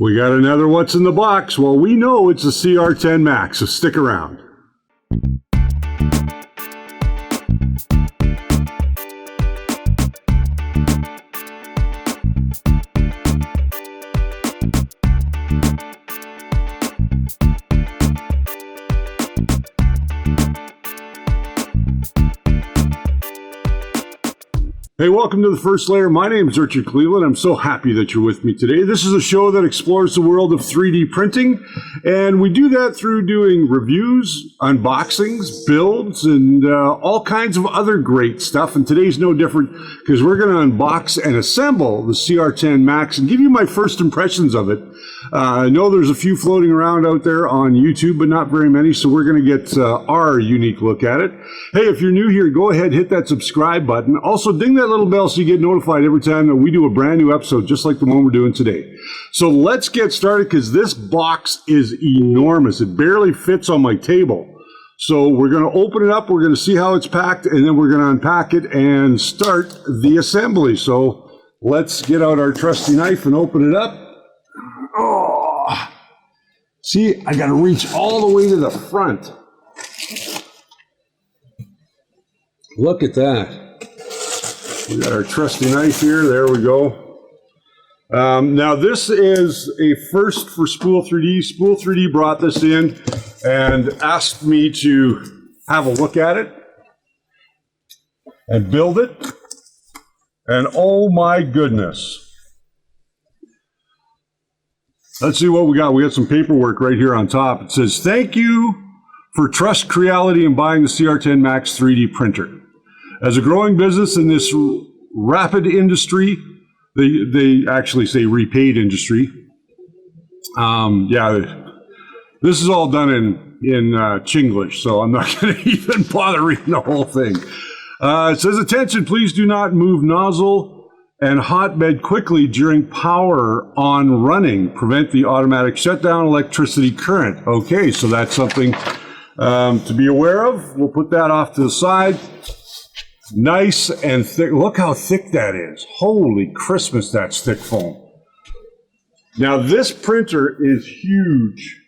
We got another What's in the Box. Well, we know it's a CR-10 Max, so stick around. Hey, welcome to The First Layer. My name is Richard Cleveland. I'm so happy that you're with me today. This is a show that explores the world of 3D printing, and we do that through doing reviews, unboxings, builds, and all kinds of other great stuff. And today's no different because we're going to unbox and assemble the CR-10 Max and give you my first impressions of it. I know there's a few floating around out there on YouTube, but not very many, so we're going to get our unique look at it. Hey, if you're new here, go ahead, hit that subscribe button. Also, ding that little bell so you get notified every time that we do a brand new episode, just like the one we're doing today. So let's get started because this box is enormous. It barely fits on my table. So we're going to open it up, we're going to see how it's packed, and then we're going to unpack it and start the assembly. So let's get out our trusty knife and open it up. Oh, see, I got to reach all the way to the front. Look at that. We got our trusty knife here. There we go. Now this is a first for Spool 3D. Spool 3D brought this in and asked me to have a look at it and build it. And oh my goodness. Let's see what we got. We got some paperwork right here on top. It says, thank you for trust Creality and buying the CR-10 Max 3D printer. As a growing business in this rapid industry, they actually say repaid industry. Yeah, this is all done in Chinglish, so I'm not going to even bother reading the whole thing. It says, attention, please do not move nozzle and hotbed quickly during power on running. Prevent the automatic shutdown electricity current. Okay, so that's something to be aware of. We'll put that off to the side. Nice and thick. Look how thick that is. Holy Christmas, that's thick foam. Now this printer is huge.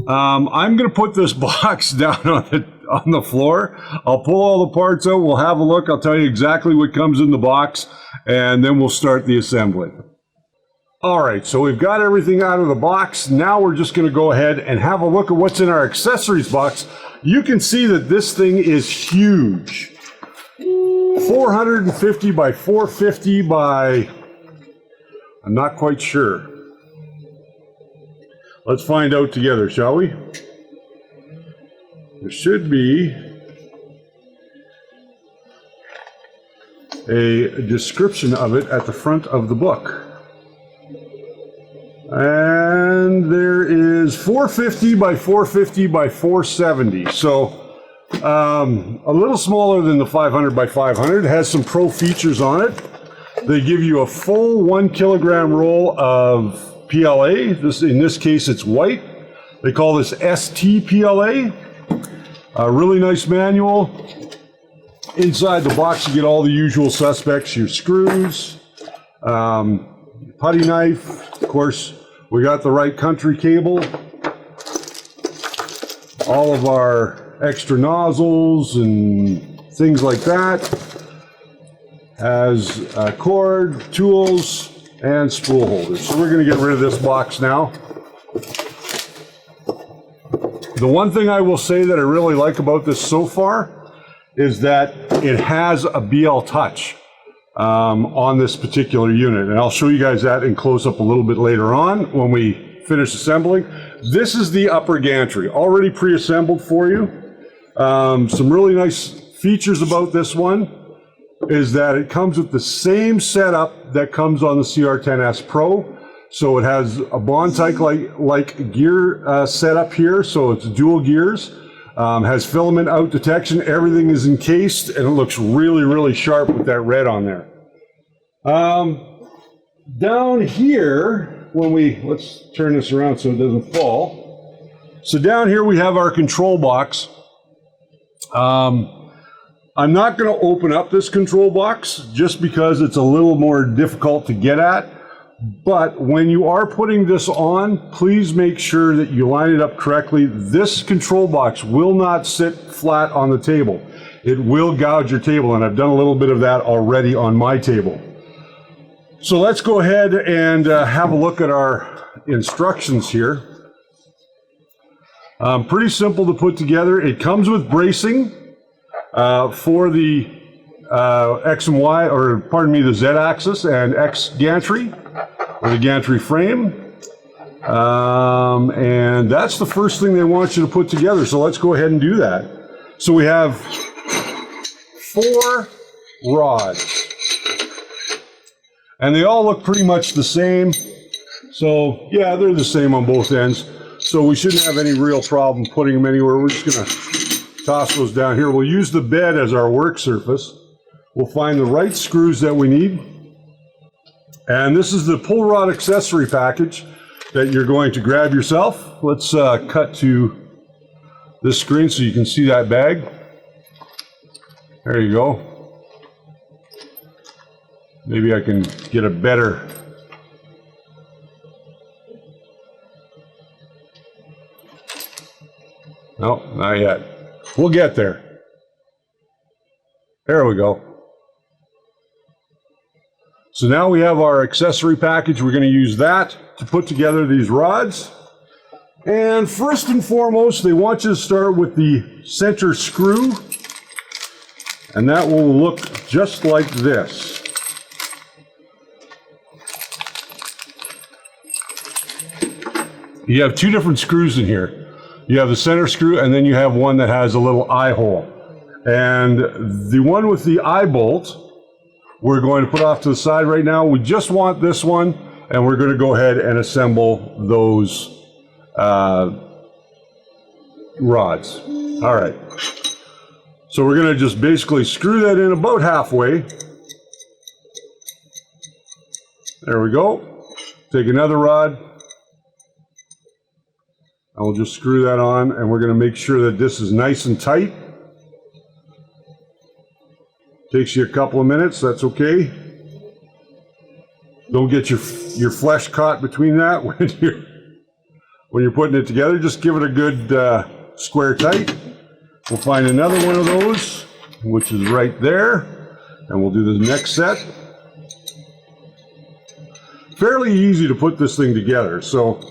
I'm going to put this box down on the floor. I'll pull all the parts out. We'll have a look. I'll tell you exactly what comes in the box, and then we'll start the assembly. All right, so we've got everything out of the box. Now we're just going to go ahead and have a look at what's in our accessories box. You can see that this thing is huge. 450 by 450 by, I'm not quite sure. Let's find out together, shall we? There should be a description of it at the front of the book. And there is 450 by 450 by 470. So a little smaller than the 500 by 500. It has some pro features on it. They give you a full 1 kilogram roll of PLA. In this case, it's white. They call this ST PLA. A really nice manual. Inside the box, you get all the usual suspects, your screws, putty knife. Of course, we got the right country cable. All of our extra nozzles and things like that. Has a cord, tools, and spool holders. So we're going to get rid of this box now. The one thing I will say that I really like about this so far is that it has a BL Touch on this particular unit. And I'll show you guys that in close-up a little bit later on when we finish assembling. This is the upper gantry, already pre-assembled for you. Some really nice features about this one is that it comes with the same setup that comes on the CR-10S Pro. So it has a Bondtite-like gear setup here, so it's dual gears. Has filament out detection. Everything is encased, and it looks really, really sharp with that red on there. Down here, let's turn this around so it doesn't fall. So down here we have our control box. I'm not going to open up this control box just because it's a little more difficult to get at, But when you are putting this on, please make sure that you line it up correctly. This control box will not sit flat on the table. It will gouge your table, and I've done a little bit of that already on my table. So let's go ahead and have a look at our instructions here. Pretty simple to put together. It comes with bracing for the X and Y, or pardon me, the Z axis and X gantry, or the gantry frame. And that's the first thing they want you to put together. So let's go ahead and do that. So we have 4 rods. And they all look pretty much the same. So yeah, they're the same on both ends. So we shouldn't have any real problem putting them anywhere. We're just gonna toss those down here. We'll use the bed as our work surface. We'll find the right screws that we need. And this is the pull rod accessory package that you're going to grab yourself. Let's cut to this screen so you can see that bag. There you go. Maybe I can get a better. No, not yet. We'll get there. There we go. So now we have our accessory package. We're going to use that to put together these rods. And first and foremost, they want you to start with the center screw. And that will look just like this. You have 2 different screws in here. You have the center screw, and then you have one that has a little eye hole. And the one with the eye bolt, we're going to put off to the side right now. We just want this one, and we're going to go ahead and assemble those rods. All right. So we're going to just basically screw that in about halfway. There we go. Take another rod. I will just screw that on, and we're going to make sure that this is nice and tight. Takes you a couple of minutes, that's okay. Don't get your flesh caught between that when you're putting it together. Just give it a good square tight. We'll find another one of those, which is right there, and we'll do the next set. Fairly easy to put this thing together, so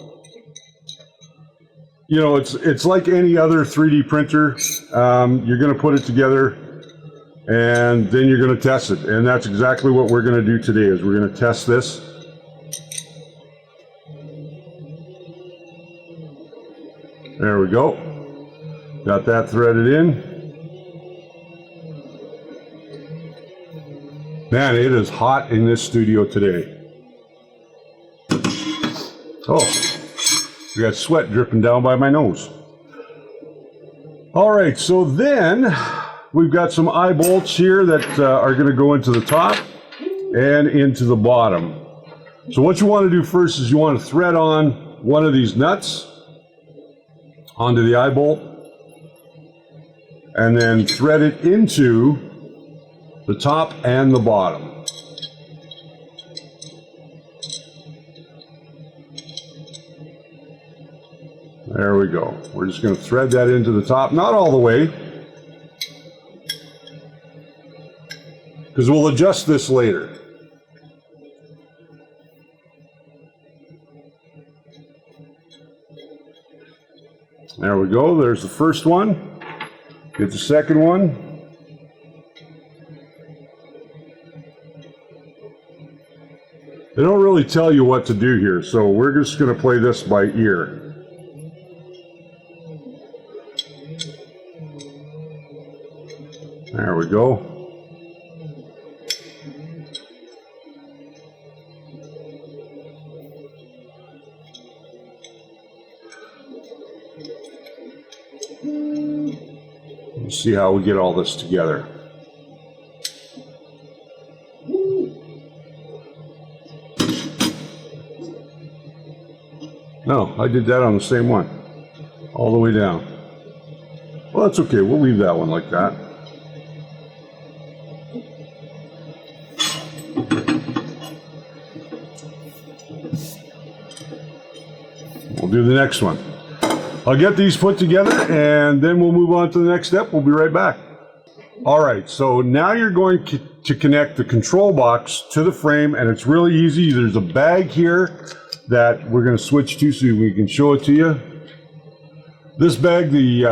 you know, it's like any other 3D printer. You're going to put it together, and then you're going to test it. And that's exactly what we're going to do today, is we're going to test this. There we go. Got that threaded in. Man, it is hot in this studio today. Oh. I got sweat dripping down by my nose. All right, so then we've got some eye bolts here that are going to go into the top and into the bottom. So what you want to do first is you want to thread on one of these nuts onto the eye bolt, and then thread it into the top and the bottom. There we go. We're just going to thread that into the top, not all the way, because we'll adjust this later. There we go. There's the first one. Get the second one. They don't really tell you what to do here, so we're just going to play this by ear. There we go. Let's see how we get all this together. No, I did that on the same one, all the way down. Well, that's okay. We'll leave that one like that. We'll do the next one. I'll get these put together and then we'll move on to the next step. We'll be right back. All right, so now you're going to connect the control box to the frame, and it's really easy. There's a bag here that we're going to switch to so we can show it to you. This bag, the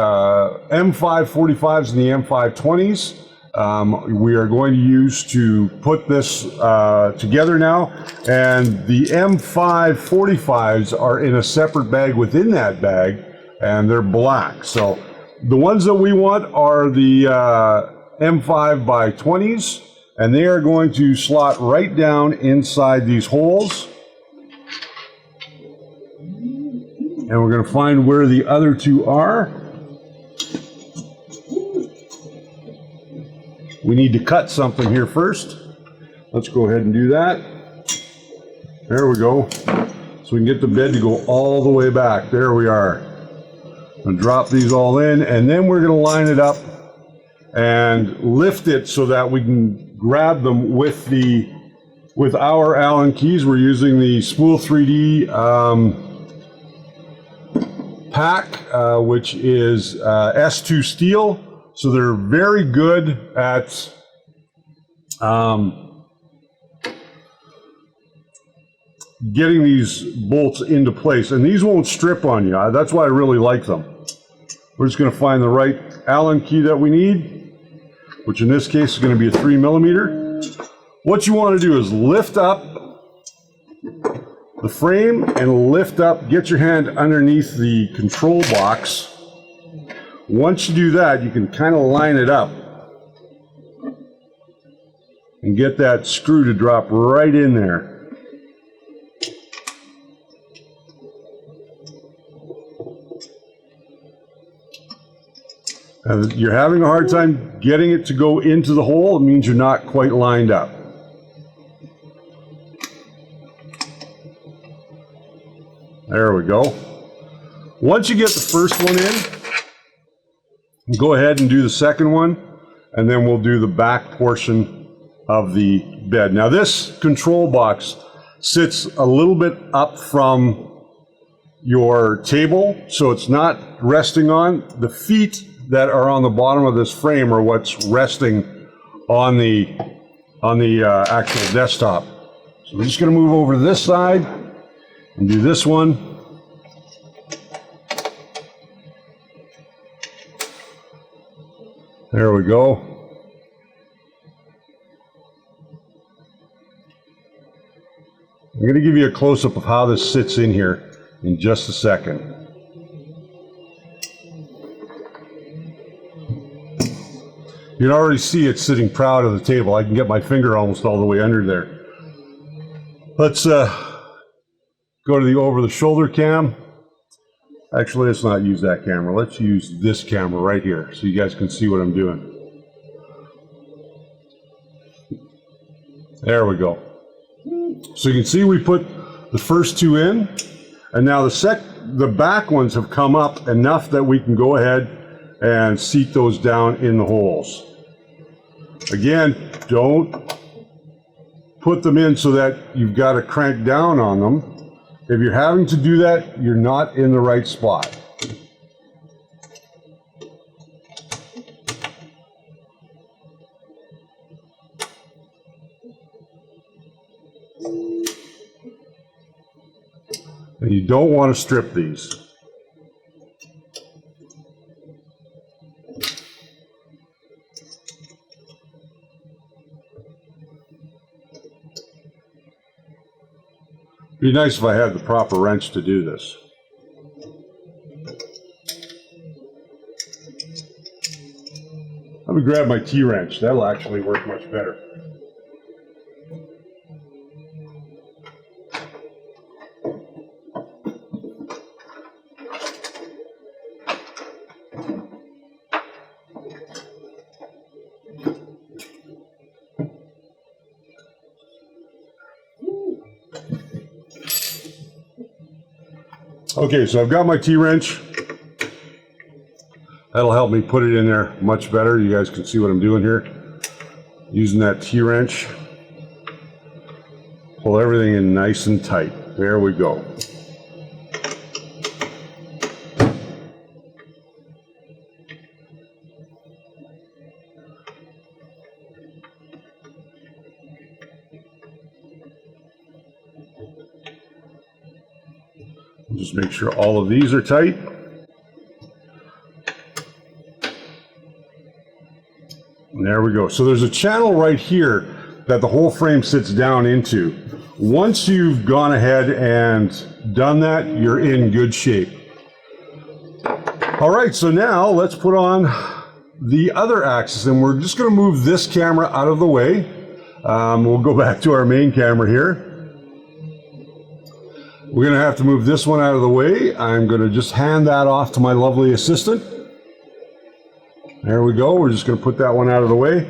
M545s and the M520s, we are going to use to put this together now, and the M545s are in a separate bag within that bag, and they're black. So the ones that we want are the M5 by 20s, and they are going to slot right down inside these holes. And we're going to find where the other two are. We need to cut something here first. Let's go ahead and do that. There we go. So we can get the bed to go all the way back. There we are. I'm going to drop these all in, and then we're going to line it up and lift it so that we can grab them with our Allen keys. We're using the Spool 3D pack, which is S2 steel, so they're very good at getting these bolts into place, and these won't strip on you. That's why I really like them. We're just going to find the right Allen key that we need, which in this case is going to be a 3mm. What you want to do is lift up the frame and lift up, get your hand underneath the control box. Once you do that, you can kind of line it up and get that screw to drop right in there. If you're having a hard time getting it to go into the hole, it means you're not quite lined up. There we go. Once you get the first one in, go ahead and do the second one, and then we'll do the back portion of the bed. Now this control box sits a little bit up from your table, so it's not resting on. The feet that are on the bottom of this frame are what's resting on the actual desktop. So we're just going to move over to this side and do this one. There we go. I'm going to give you a close-up of how this sits in here in just a second. You can already see it sitting proud of the table. I can get my finger almost all the way under there. Let's go to the over-the-shoulder cam. Actually, let's not use that camera. Let's use this camera right here so you guys can see what I'm doing. There we go. So you can see we put the first two in, and now the back ones have come up enough that we can go ahead and seat those down in the holes. Again, don't put them in so that you've got to crank down on them. If you're having to do that, you're not in the right spot. And you don't want to strip these. It'd be nice if I had the proper wrench to do this. Let me grab my T-wrench. That'll actually work much better. Okay, so I've got my T-wrench. That'll help me put it in there much better. You guys can see what I'm doing here. Using that T-wrench. Pull everything in nice and tight. There we go. Just make sure all of these are tight. And there we go. So there's a channel right here that the whole frame sits down into. Once you've gone ahead and done that, you're in good shape. All right, so now let's put on the other axis, and we're just going to move this camera out of the way. We'll go back to our main camera here. We're going to have to move this one out of the way. I'm going to just hand that off to my lovely assistant. There we go. We're just going to put that one out of the way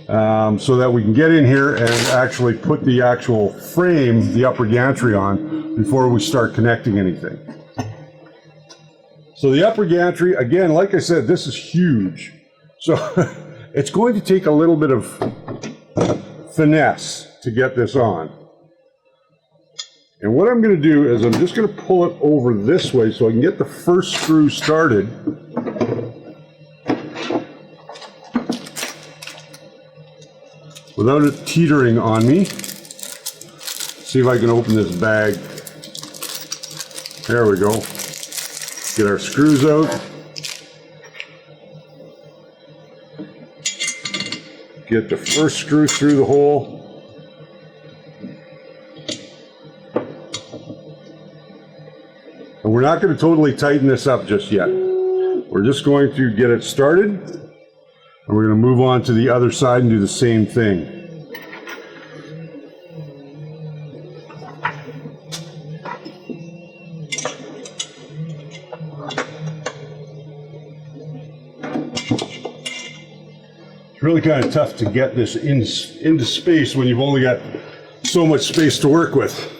so that we can get in here and actually put the actual frame, the upper gantry on before we start connecting anything. So the upper gantry, again, like I said, this is huge. So it's going to take a little bit of finesse to get this on. And what I'm going to do is I'm just going to pull it over this way so I can get the first screw started. Without it teetering on me. See if I can open this bag. There we go. Get our screws out. Get the first screw through the hole. And we're not going to totally tighten this up just yet. We're just going to get it started, and we're going to move on to the other side and do the same thing. It's really kind of tough to get this into space when you've only got so much space to work with.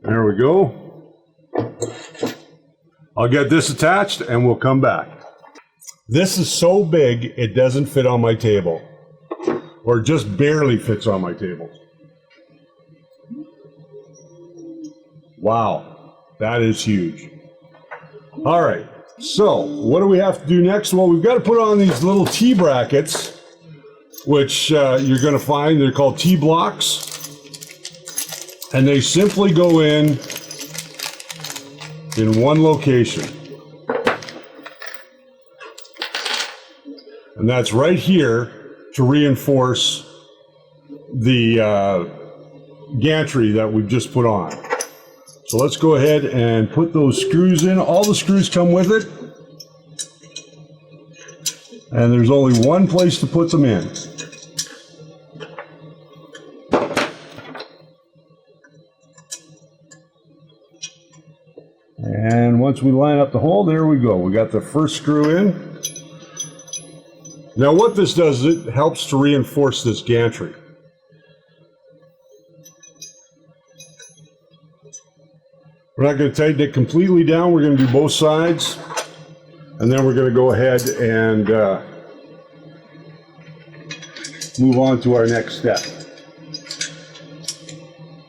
There we go. I'll get this attached and we'll come back. This is so big it doesn't fit on my table, or just barely fits on my table. Wow, that is huge. All right, so what do we have to do next? Well, we've got to put on these little T-brackets, which you're going to find, they're called T-blocks. And they simply go in one location. And that's right here to reinforce the gantry that we've just put on. So let's go ahead and put those screws in. All the screws come with it. And there's only one place to put them in. And once we line up the hole, there we go. We got the first screw in. Now what this does is it helps to reinforce this gantry. We're not going to tighten it completely down. We're going to do both sides. And then we're going to go ahead and move on to our next step.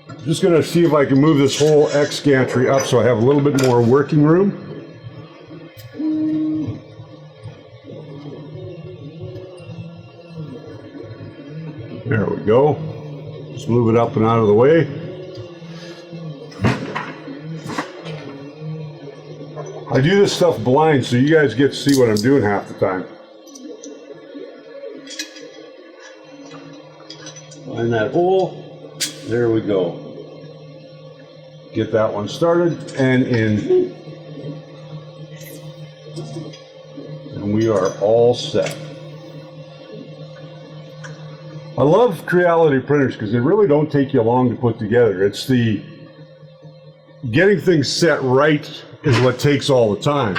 I'm just going to see if I can move this whole X gantry up so I have a little bit more working room. There we go. Just move it up and out of the way. I do this stuff blind so you guys get to see what I'm doing half the time. Find that hole. There we go. Get that one started and in. And we are all set. I love Creality printers because they really don't take you long to put together. It's the getting things set right is what takes all the time.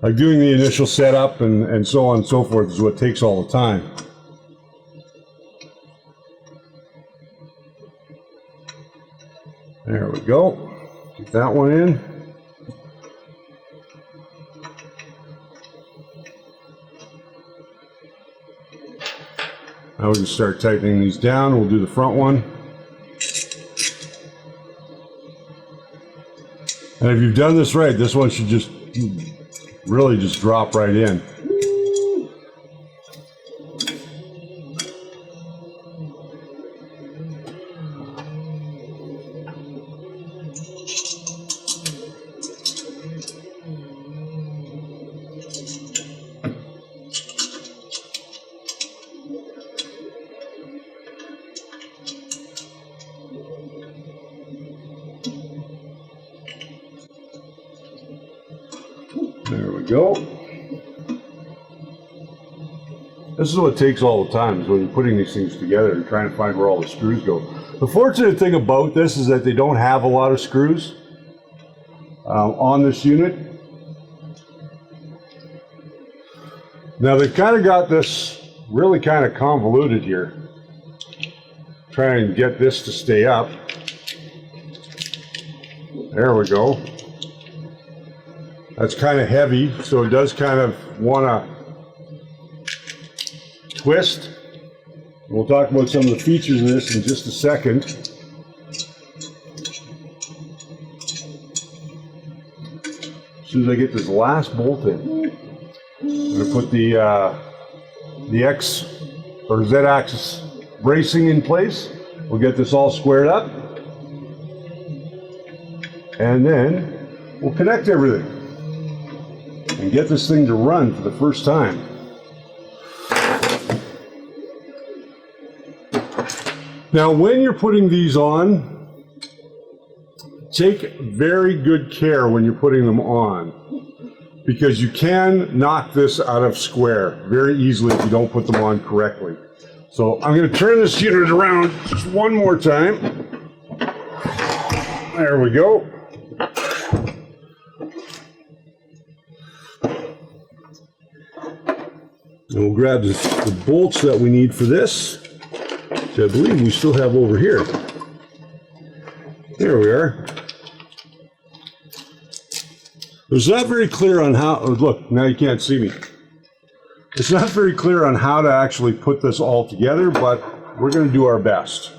Like doing the initial setup and so on and so forth is what takes all the time. There we go. Get that one in. Now we can start tightening these down. We'll do the front one. And if you've done this right, this one should just really just drop right in. There we go. This is what takes all the time, is when you're putting these things together and trying to find where all the screws go. The fortunate thing about this is that they don't have a lot of screws on this unit. Now they've kind of got this really kind of convoluted here. Try and get this to stay up. There we go. That's kind of heavy, so it does kind of want to twist. We'll talk about some of the features of this in just a second. As soon as I get this last bolt in, I'm going to put the X or Z axis bracing in place. We'll get this all squared up, and then we'll connect everything and get this thing to run for the first time. Now, when you're putting these on, take very good care when you're putting them on, because you can knock this out of square very easily if you don't put them on correctly. So I'm going to turn this unit around just one more time. There we go. And we'll grab the bolts that we need for this, which I believe we still have over here. There we are. It's not very clear on how, oh, look, now you can't see me. It's not very clear on how to actually put this all together, but we're going to do our best.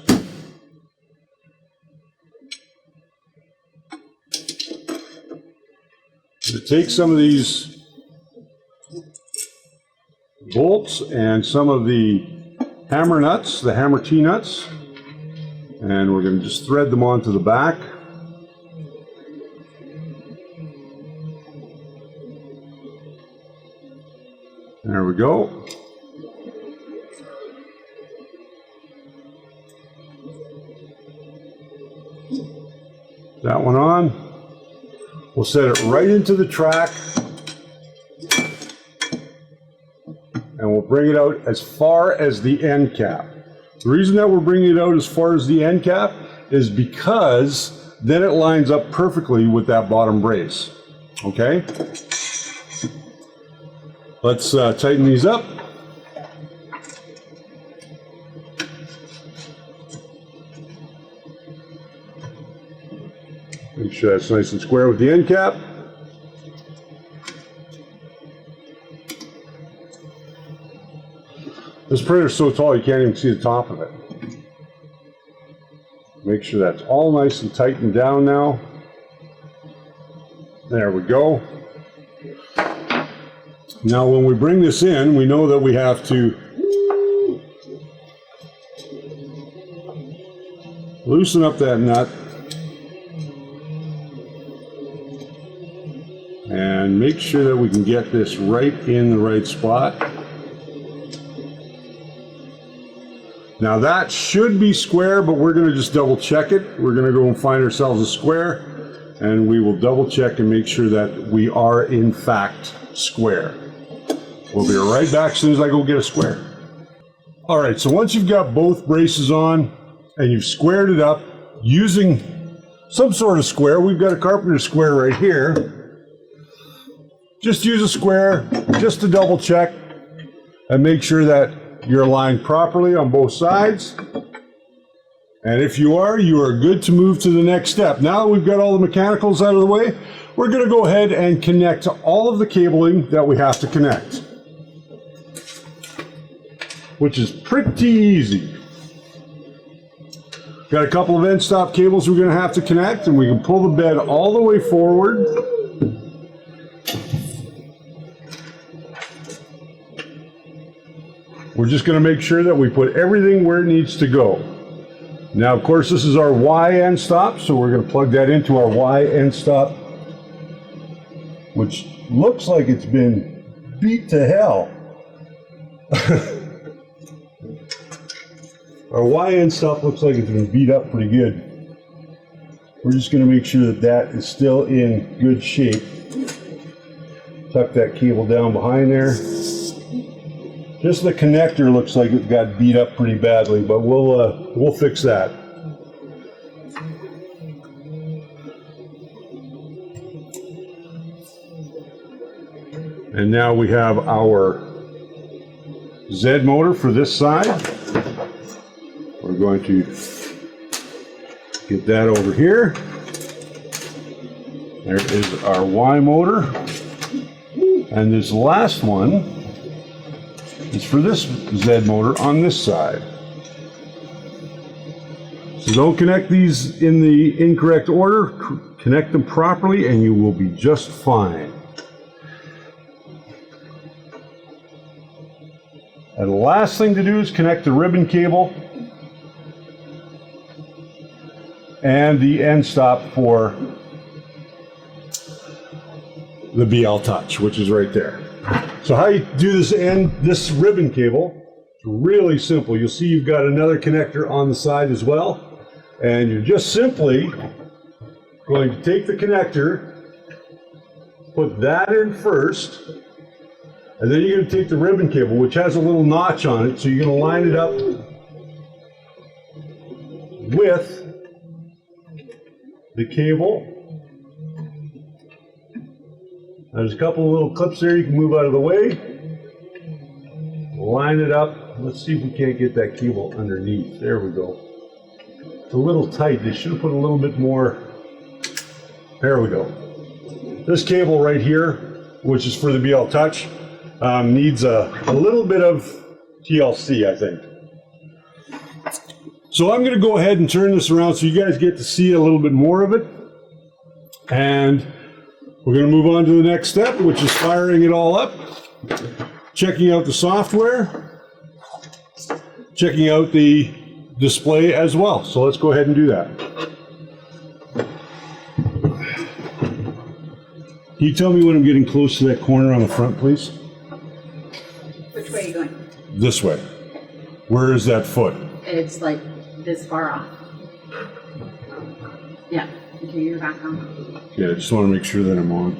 To take some of these bolts and some of the hammer nuts, the hammer T-nuts, and we're going to just thread them onto the back. There we go. That one on. We'll set it right into the track, and we'll bring it out as far as the end cap. The reason that we're bringing it out as far as the end cap is because then it lines up perfectly with that bottom brace. Okay? Let's tighten these up. Make sure that's nice and square with the end cap. This printer's so tall you can't even see the top of it. Make sure that's all nice and tightened down now. There we go. Now when we bring this in, we know that we have to loosen up that nut and make sure that we can get this right in the right spot. Now that should be square, but we're going to just double check it. We're going to go and find ourselves a square, and we will double check and make sure that we are in fact square. We'll be right back as soon as I go get a square. All right, so once you've got both braces on and you've squared it up using some sort of square, we've got a carpenter square right here. Just use a square just to double check and make sure that you're aligned properly on both sides. And if you are good to move to the next step. Now that we've got all the mechanicals out of the way, we're going to go ahead and connect all of the cabling that we have to connect, which is pretty easy. Got a couple of end stop cables we're going to have to connect, and we can pull the bed all the way forward. We're just going to make sure that we put everything where it needs to go. Now, of course, this is our Y end stop, so we're going to plug that into our Y end stop, which looks like it's been beat to hell. Our Y end stop looks like it's been beat up pretty good. We're just going to make sure that that is still in good shape. Tuck that cable down behind there. Just the connector looks like it got beat up pretty badly, but we'll fix that. And now we have our Z motor for this side. We're going to get that over here. There is our Y motor. And this last one is for this Z motor on this side. So don't connect these in the incorrect order. Connect them properly and you will be just fine. And the last thing to do is connect the ribbon cable and the end stop for the BL Touch, which is right there. So how you do this ribbon cable, it's really simple. You'll see you've got another connector on the side as well. And you're just simply going to take the connector, put that in first, and then you're going to take the ribbon cable, which has a little notch on it, so you're going to line it up with the cable. There's a couple of little clips there you can move out of the way. Line it up. Let's see if we can't get that cable underneath. There we go. It's a little tight. They should have put a little bit more. There we go. This cable right here, which is for the BL Touch, needs a little bit of TLC, I think. So I'm going to go ahead and turn this around so you guys get to see a little bit more of it. And we're going to move on to the next step, which is firing it all up, checking out the software, checking out the display as well. So let's go ahead and do that. Can you tell me when I'm getting close to that corner on the front, please? Which way are you going? This way. Where is that foot? It's like this far off. Yeah, okay, you're back on. Yeah, I just want to make sure that I'm on.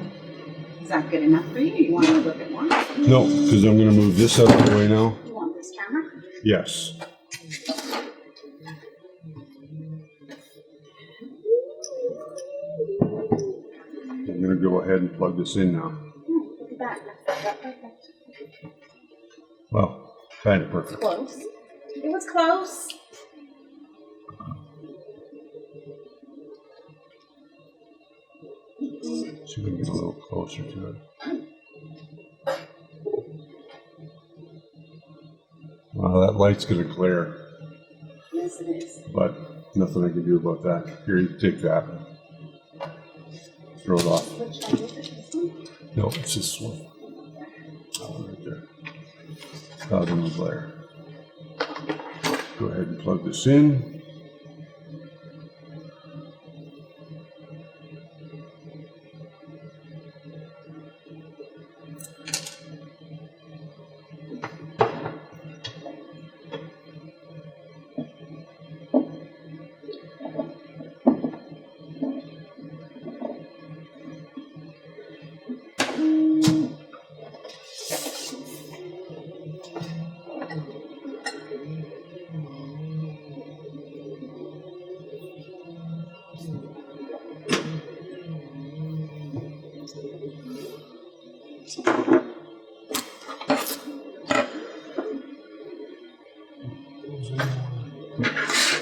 Is that good enough for you? You want to look at more? No, because I'm going to move this out of the way now. You want this camera? Yes. I'm going to go ahead and plug this in now. Look at that. That's perfect. Well, kind of perfect. Close. It was close. See if we can get a little closer to it. Wow, that light's going to glare. Yes, it is. But nothing I can do about that. Here, you can take that. Throw it off. Which one is it? This one? No, it's this one. Oh, right there. That's going to glare. Go ahead and plug this in.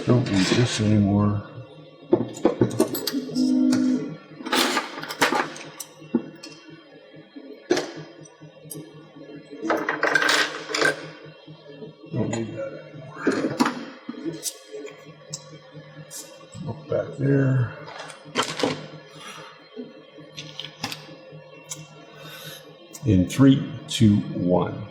Don't need this anymore. Don't need that anymore. Look back there. In 3, 2, 1.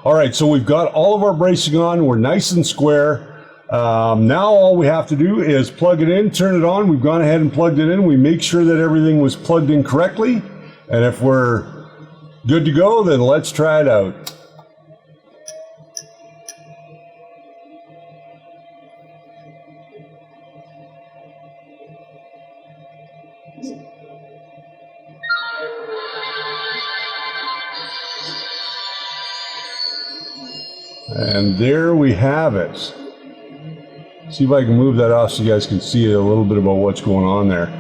All right, so we've got all of our bracing on. We're nice and square. Now all we have to do is plug it in, turn it on. We've gone ahead and plugged it in. We make sure that everything was plugged in correctly. And if we're good to go, then let's try it out. And there we have it. See if I can move that off so you guys can see a little bit about what's going on there.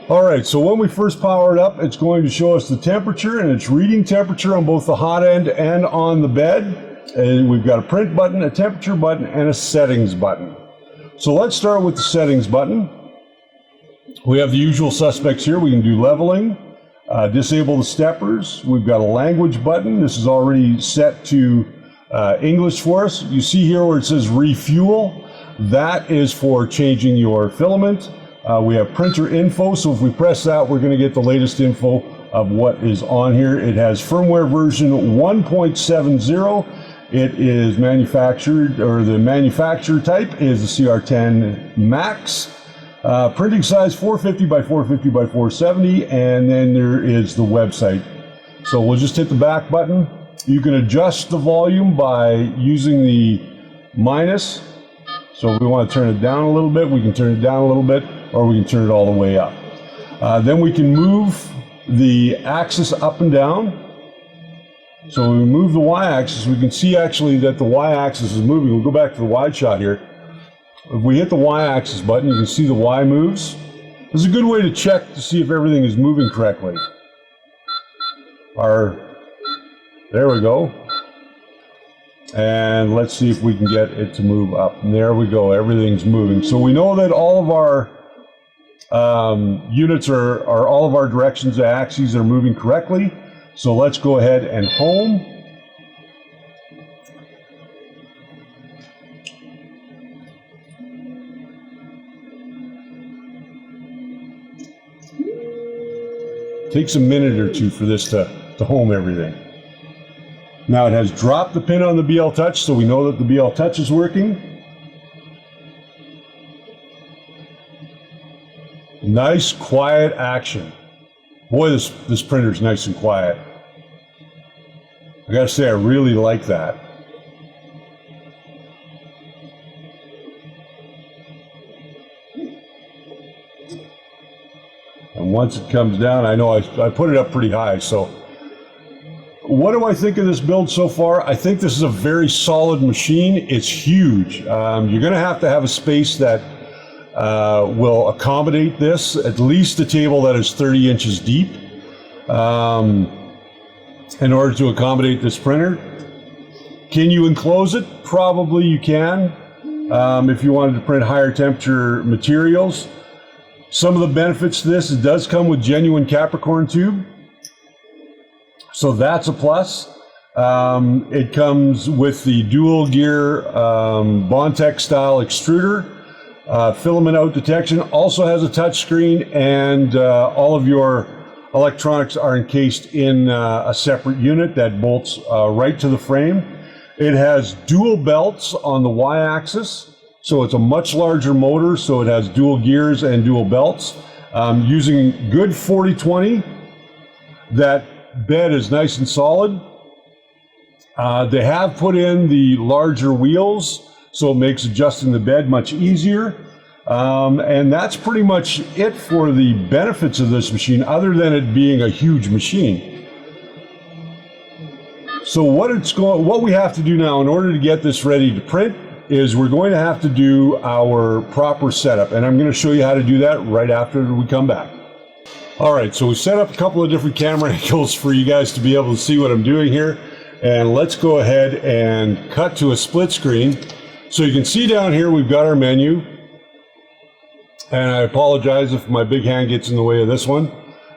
All right, so when we first power it up, it's going to show us the temperature, and it's reading temperature on both the hot end and on the bed. And we've got a print button, a temperature button, and a settings button. So let's start with the settings button. We have the usual suspects here. We can do leveling, disable the steppers. We've got a language button. This is already set to English for us. You see here where it says refuel. That is for changing your filament. We have printer info, so if we press that, we're going to get the latest info of what is on here. It has firmware version 1.70. It is manufactured, or the manufacturer type is the CR-10 Max. Printing size 450 by 450 by 470, and then there is the website. So we'll just hit the back button. You can adjust the volume by using the minus. So if we want to turn it down a little bit, we can turn it down a little bit, or we can turn it all the way up. Then we can move the axis up and down. So when we move the y-axis, we can see actually that the y-axis is moving. We'll go back to the wide shot here. If we hit the y-axis button, you can see the y moves. This is a good way to check to see if everything is moving correctly. There we go. And let's see if we can get it to move up. And there we go, everything's moving. So we know that all of our units are all of our directions, the axes are moving correctly. So let's go ahead and home. Takes a minute or two for this to home everything. Now it has dropped the pin on the BL Touch, so we know that the BL Touch is working. Nice, quiet action. Boy, this printer's nice and quiet. I gotta say, I really like that. And once it comes down, I know I put it up pretty high, so. What do I think of this build so far? I think this is a very solid machine. It's huge. You're gonna have to have a space that will accommodate this, at least a table that is 30 inches deep in order to accommodate this printer. Can you enclose it? Probably you can if you wanted to print higher temperature materials. Some of the benefits to this, it does come with genuine Capricorn tube. So that's a plus. It comes with the dual gear Bondtech style extruder, filament out detection, also has a touch screen, and all of your electronics are encased in a separate unit that bolts right to the frame. It has dual belts on the y-axis, so it's a much larger motor, so it has dual gears and dual belts. Using good 40-20, that bed is nice and solid. They have put in the larger wheels, so it makes adjusting the bed much easier. And that's pretty much it for the benefits of this machine, other than it being a huge machine. So what we have to do now in order to get this ready to print is we're going to have to do our proper setup. And I'm going to show you how to do that right after we come back. All right, so we set up a couple of different camera angles for you guys to be able to see what I'm doing here. And let's go ahead and cut to a split screen. So you can see down here, we've got our menu. And I apologize if my big hand gets in the way of this one.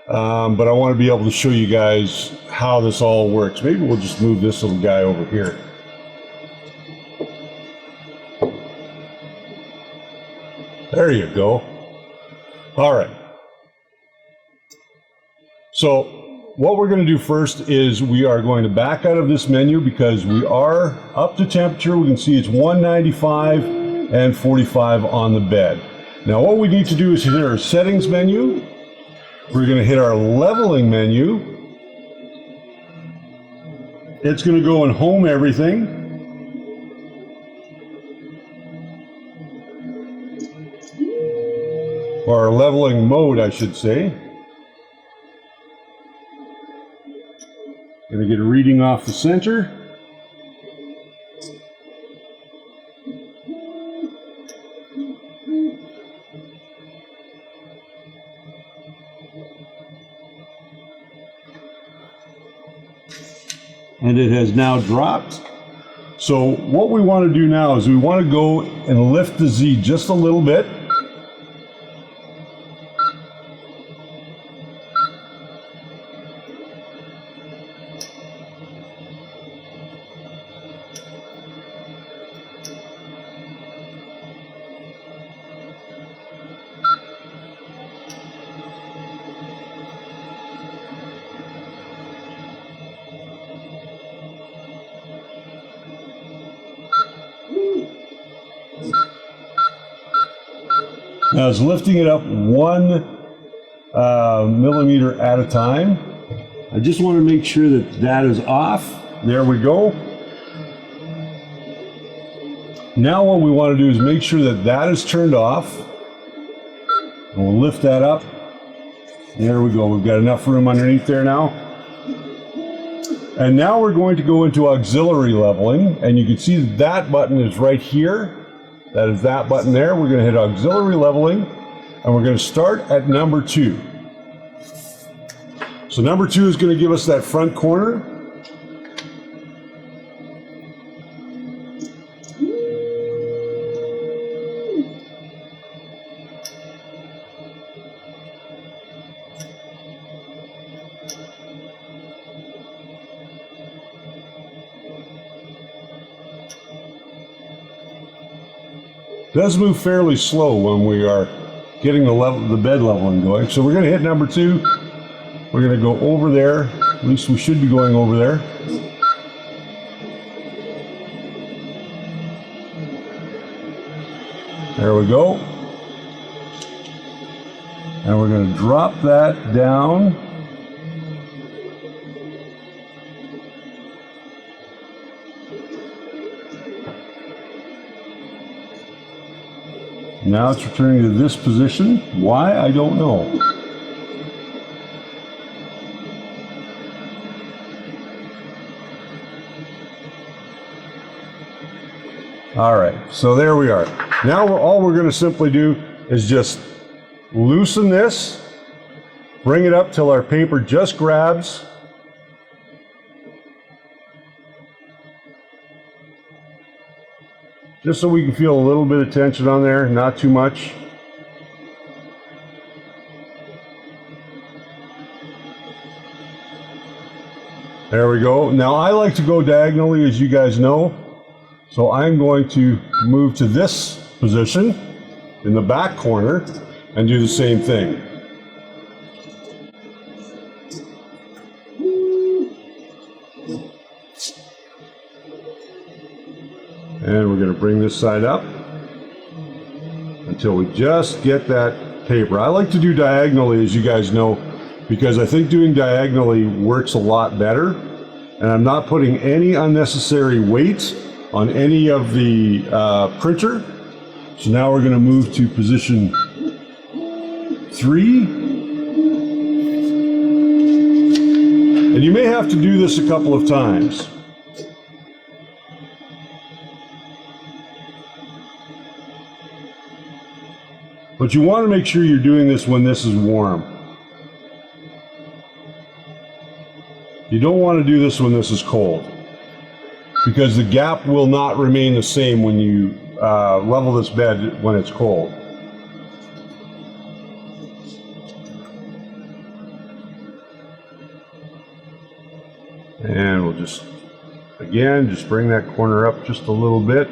But I want to be able to show you guys how this all works. Maybe we'll just move this little guy over here. There you go. All right. So what we're going to do first is we are going to back out of this menu because we are up to temperature. We can see it's 195 and 45 on the bed. Now what we need to do is hit our settings menu. We're going to hit our leveling menu. It's going to go in home everything. Or leveling mode, I should say. Going to get a reading off the center. And it has now dropped. So what we want to do now is we want to go and lift the Z just a little bit. Now it's lifting it up 1 millimeter at a time. I just want to make sure that that is off. There we go. Now what we want to do is make sure that that is turned off. And we'll lift that up. There we go. We've got enough room underneath there now. And now we're going to go into auxiliary leveling. And you can see that button is right here. That is that button there. We're going to hit auxiliary leveling, and we're going to start at number 2. So number 2 is going to give us that front corner. It does move fairly slow when we are getting the bed leveling going. So we're going to hit number 2. We're going to go over there. At least we should be going over there. There we go. And we're going to drop that down. Now it's returning to this position. Why? I don't know. All right, so there we are. Now all we're going to simply do is just loosen this, bring it up till our paper just grabs. Just so we can feel a little bit of tension on there, not too much. There we go. Now I like to go diagonally, as you guys know. So I'm going to move to this position in the back corner and do the same thing. And we're going to bring this side up until we just get that paper. I like to do diagonally, as you guys know, because I think doing diagonally works a lot better. And I'm not putting any unnecessary weight on any of the printer. So now we're going to move to position 3. And you may have to do this a couple of times. But you want to make sure you're doing this when this is warm. You don't want to do this when this is cold, because the gap will not remain the same when you level this bed when it's cold. And we'll just, again, just bring that corner up just a little bit.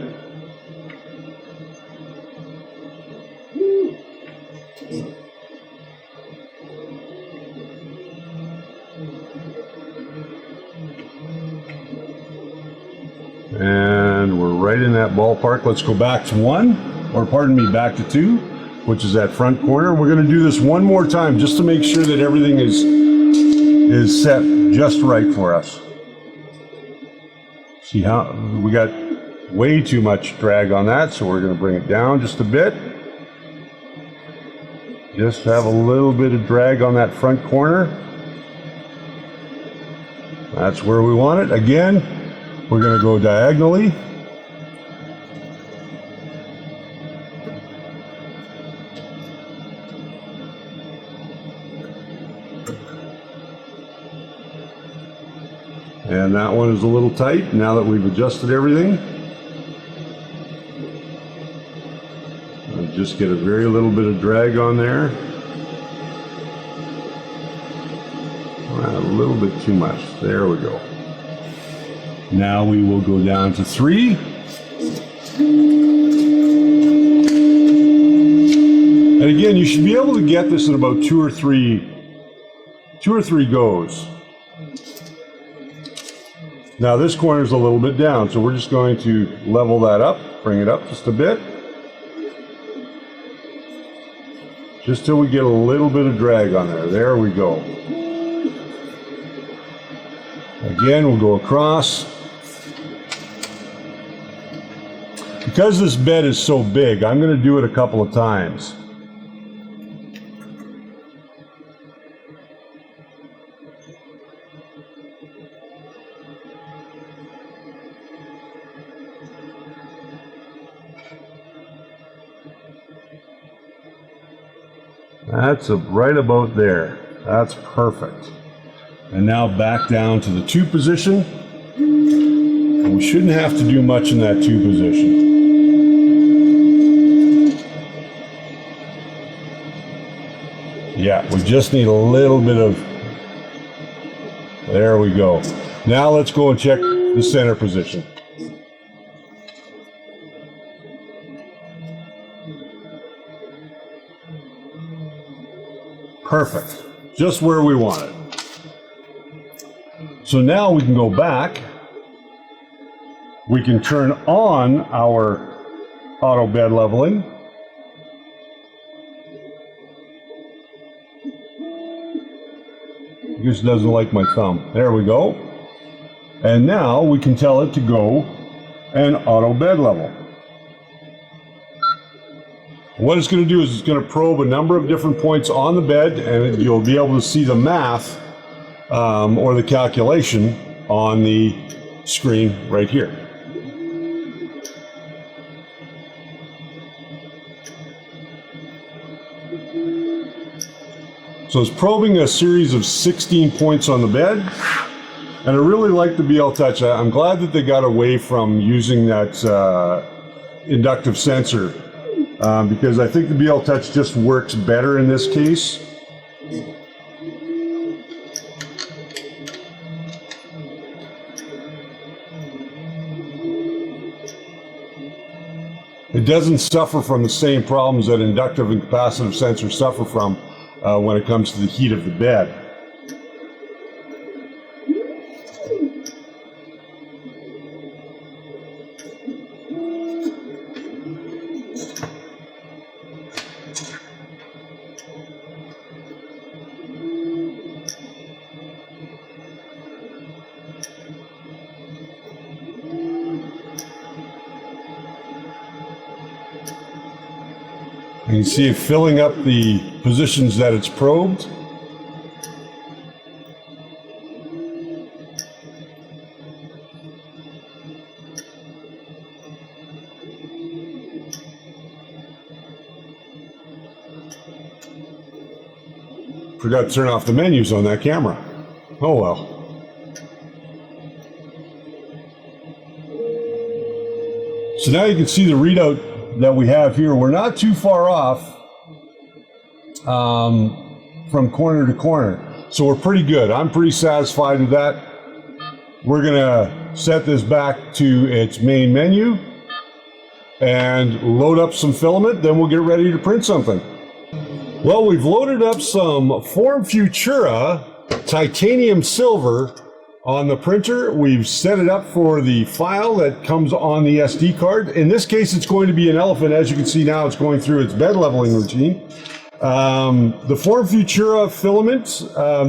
And we're right in that ballpark. Let's go back to 1, or pardon me, back to 2, which is that front corner. We're going to do this one more time just to make sure that everything is set just right for us. See how we got way too much drag on that, so we're going to bring it down just a bit. Just have a little bit of drag on that front corner. That's where we want it. Again, we're going to go diagonally. And that one is a little tight now that we've adjusted everything. I'll just get a very little bit of drag on there. A little bit too much. There we go. Now we will go down to 3. And again, you should be able to get this in about two or three goes. Now this corner is a little bit down, so we're just going to level that up, bring it up just a bit. Just till we get a little bit of drag on there. There we go. Again, we'll go across. Because this bed is so big, I'm going to do it a couple of times. That's right about there. That's perfect. And now back down to the 2 position. And we shouldn't have to do much in that 2 position. Yeah, we just need a little bit of, there we go. Now let's go and check the center position. Perfect, just where we want it. So now we can go back. We can turn on our auto bed leveling. This doesn't like my thumb. There we go. And now we can tell it to go and auto bed level. What it's going to do is it's going to probe a number of different points on the bed, and you'll be able to see the math or the calculation on the screen right here. So it's probing a series of 16 points on the bed, and I really like the BL Touch. I'm glad that they got away from using that inductive sensor because I think the BL Touch just works better in this case. It doesn't suffer from the same problems that inductive and capacitive sensors suffer from when it comes to the heat of the bed. You can see it filling up the positions that it's probed. Forgot to turn off the menus on that camera. Oh well. So now you can see the readout that we have here. We're not too far off from corner to corner, so we're pretty good. I'm pretty satisfied with that. We're gonna set this back to its main menu and load up some filament, then we'll get ready to print something. Well, we've loaded up some Form Futura Titanium Silver on the printer. We've set it up for the file that comes on the SD card. In this case, it's going to be an elephant. As you can see now, it's going through its bed leveling routine. The Form Futura filament,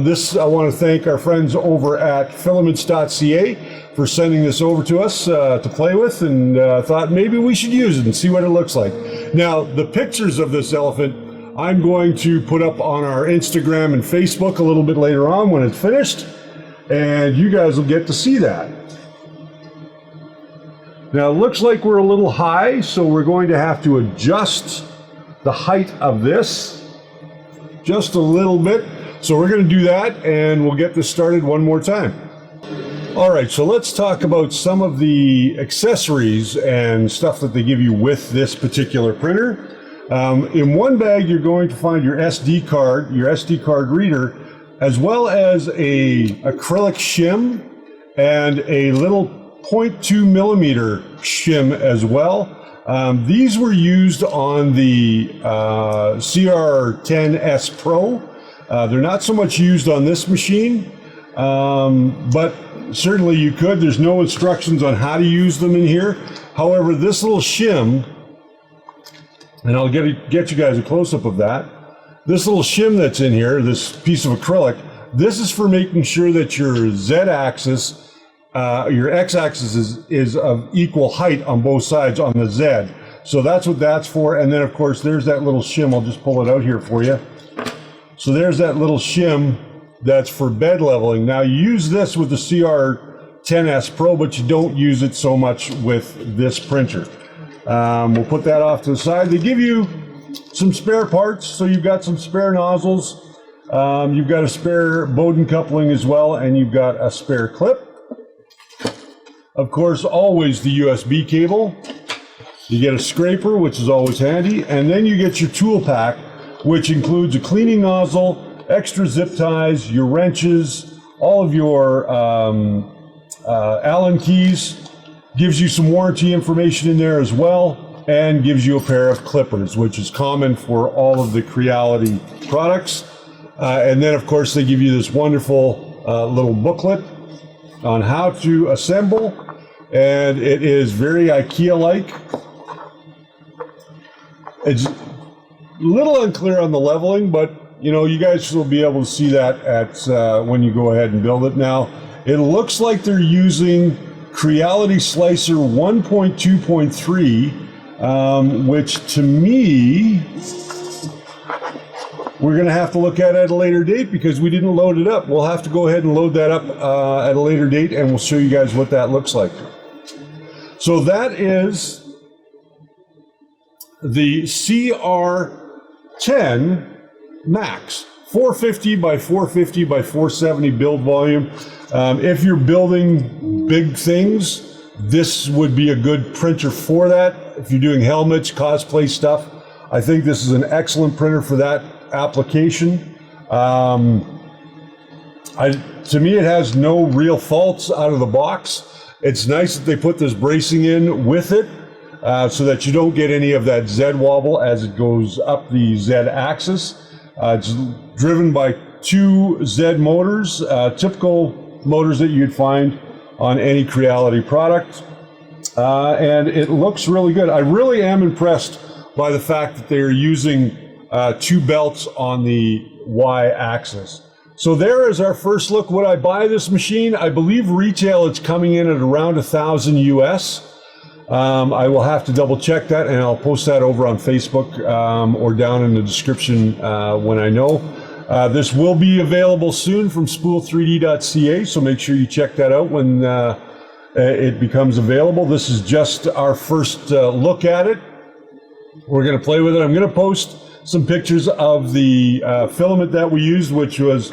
this I want to thank our friends over at Filaments.ca for sending this over to us to play with, and thought maybe we should use it and see what it looks like. Now, the pictures of this elephant I'm going to put up on our Instagram and Facebook a little bit later on when it's finished, and you guys will get to see that. Now, it looks like we're a little high, so we're going to have to adjust the height of this just a little bit. So we're going to do that, and we'll get this started one more time. All right, so let's talk about some of the accessories and stuff that they give you with this particular printer. In one bag, you're going to find your SD card, your SD card reader, as well as a acrylic shim and a little 0.2 millimeter shim as well. These were used on the CR-10S Pro. They're not so much used on this machine, but certainly you could. There's no instructions on how to use them in here. However, this little shim, and I'll get you guys a close-up of that. This little shim that's in here, this piece of acrylic, this is for making sure that your Z-axis, your X-axis is of equal height on both sides on the Z. So that's what that's for. And then, of course, there's that little shim. I'll just pull it out here for you. So there's that little shim that's for bed leveling. Now, you use this with the CR-10S Pro, but you don't use it so much with this printer. We'll put that off to the side. They give you some spare parts, so you've got some spare nozzles, you've got a spare Bowden coupling as well, and you've got a spare clip. Of course, always the USB cable. You get a scraper, which is always handy, and then you get your tool pack, which includes a cleaning nozzle, extra zip ties, your wrenches, all of your Allen keys, gives you some warranty information in there as well, and gives you a pair of clippers, which is common for all of the Creality products. And then, of course, they give you this wonderful little booklet on how to assemble, and it is very IKEA-like. It's a little unclear on the leveling, but you know, you guys will be able to see that at when you go ahead and build it. Now, it looks like they're using Creality Slicer 1.2.3, which to me, we're going to have to look at a later date because we didn't load it up. We'll have to go ahead and load that up at a later date, and we'll show you guys what that looks like. So that is the CR-10 Max, 450 by 450 by 470 build volume. If you're building big things, this would be a good printer for that. If you're doing helmets, cosplay stuff, I think this is an excellent printer for that application. To me, it has no real faults out of the box. It's nice that they put this bracing in with it so that you don't get any of that Z wobble as it goes up the Z axis. It's driven by 2 Z motors, typical motors that you'd find on any Creality product. And it looks really good. I really am impressed by the fact that they are using 2 belts on the Y axis. So there is our first look. Would I buy this machine? I believe retail it's coming in at around $1,000 US. I will have to double check that, and I'll post that over on Facebook or down in the description when I know. This will be available soon from spool3D.ca, so make sure you check that out when it becomes available. This is just our first look at it. We're going to play with it. I'm going to post some pictures of the filament that we used, which was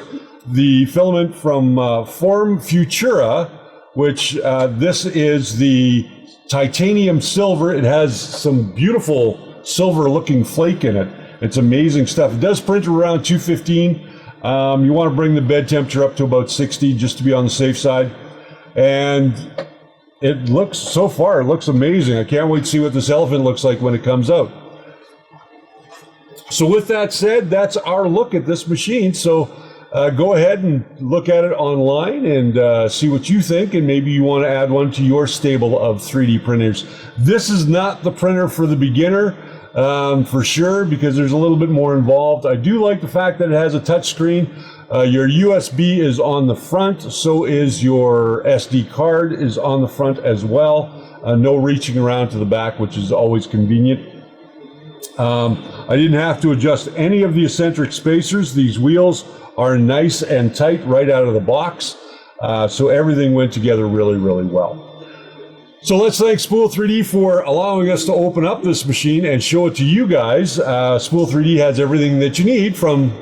the filament from Form Futura, which this is the Titanium Silver. It has some beautiful silver looking flake in it. It's amazing stuff. It does print around 215. You want to bring the bed temperature up to about 60 just to be on the safe side. And it looks, so far, it looks amazing. I can't wait to see what this elephant looks like when it comes out. So with that said, that's our look at this machine. So go ahead and look at it online and see what you think, and maybe you want to add one to your stable of 3D printers. This is not the printer for the beginner, for sure, because there's a little bit more involved. I do like the fact that it has a touch screen. Your USB is on the front, so is your SD card is on the front as well. No reaching around to the back, which is always convenient. I didn't have to adjust any of the eccentric spacers. These wheels are nice and tight right out of the box, so everything went together really, really well. So let's thank Spool 3D for allowing us to open up this machine and show it to you guys. Spool 3D has everything that you need, from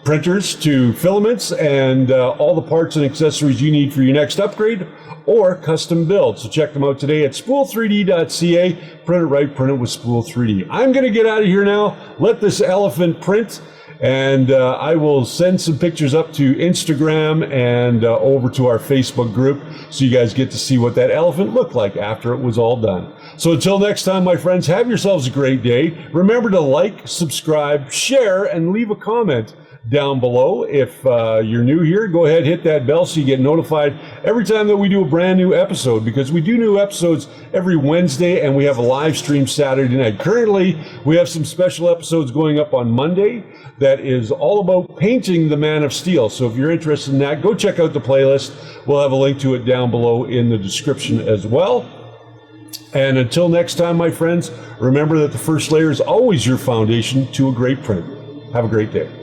printers to filaments and all the parts and accessories you need for your next upgrade or custom build. So check them out today at spool3d.ca. Print it right, print it with Spool 3D. I'm going to get out of here now, let this elephant print, and I will send some pictures up to Instagram and over to our Facebook group so you guys get to see what that elephant looked like after it was all done. So until next time, my friends, have yourselves a great day. Remember to like, subscribe, share, and leave a comment down below. If you're new here, go ahead, hit that bell so you get notified every time that we do a brand new episode, because we do new episodes every Wednesday and we have a live stream Saturday night. Currently, we have some special episodes going up on Monday that is all about painting the Man of Steel. So if you're interested in that, go check out the playlist. We'll have a link to it down below in the description as well. And until next time, my friends, remember that the first layer is always your foundation to a great print. Have a great day.